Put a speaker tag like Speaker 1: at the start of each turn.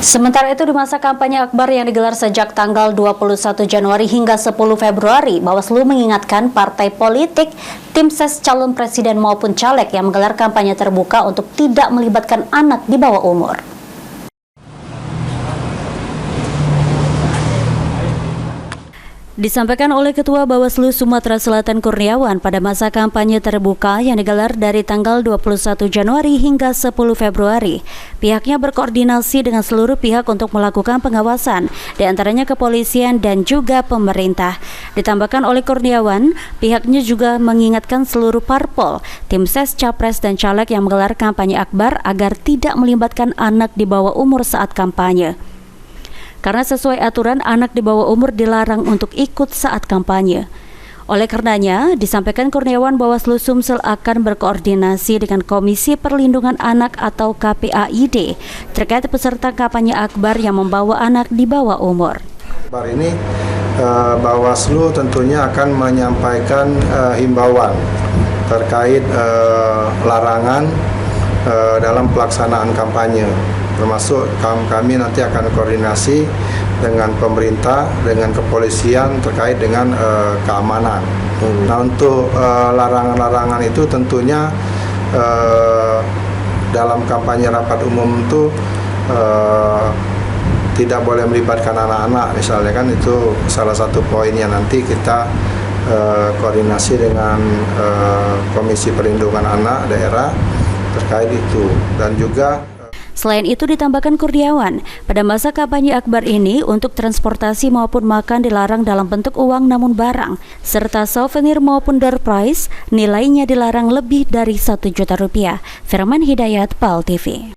Speaker 1: Sementara itu di masa kampanye akbar yang digelar sejak tanggal 21 Januari hingga 10 Februari, Bawaslu mengingatkan partai politik, tim ses calon presiden maupun caleg yang menggelar kampanye terbuka untuk tidak melibatkan anak di bawah umur. Disampaikan oleh Ketua Bawaslu Sumatera Selatan Kurniawan pada masa kampanye terbuka yang digelar dari tanggal 21 Januari hingga 10 Februari. Pihaknya berkoordinasi dengan seluruh pihak untuk melakukan pengawasan, diantaranya kepolisian dan juga pemerintah. Ditambahkan oleh Kurniawan, pihaknya juga mengingatkan seluruh parpol, tim ses, capres, dan caleg yang menggelar kampanye akbar agar tidak melibatkan anak di bawah umur saat kampanye. Karena sesuai aturan, anak di bawah umur dilarang untuk ikut saat kampanye. Oleh karenanya, disampaikan Kurniawan Bawaslu Sumsel akan berkoordinasi dengan Komisi Perlindungan Anak atau KPAID terkait peserta kampanye akbar yang membawa anak di bawah umur.
Speaker 2: Akbar ini Bawaslu tentunya akan menyampaikan himbauan terkait larangan dalam pelaksanaan kampanye. Termasuk kami nanti akan koordinasi dengan pemerintah, dengan kepolisian terkait dengan keamanan. Nah, untuk larangan-larangan itu tentunya dalam kampanye rapat umum itu tidak boleh melibatkan anak-anak, misalnya kan itu salah satu poin yang nanti kita koordinasi dengan Komisi Perlindungan Anak daerah terkait itu. Dan juga
Speaker 1: selain itu ditambahkan Kurniawan, pada masa kampanye akbar ini untuk transportasi maupun makan dilarang dalam bentuk uang namun barang, serta souvenir maupun door prize nilainya dilarang lebih dari Rp1 juta. Firman Hidayat, PAL TV.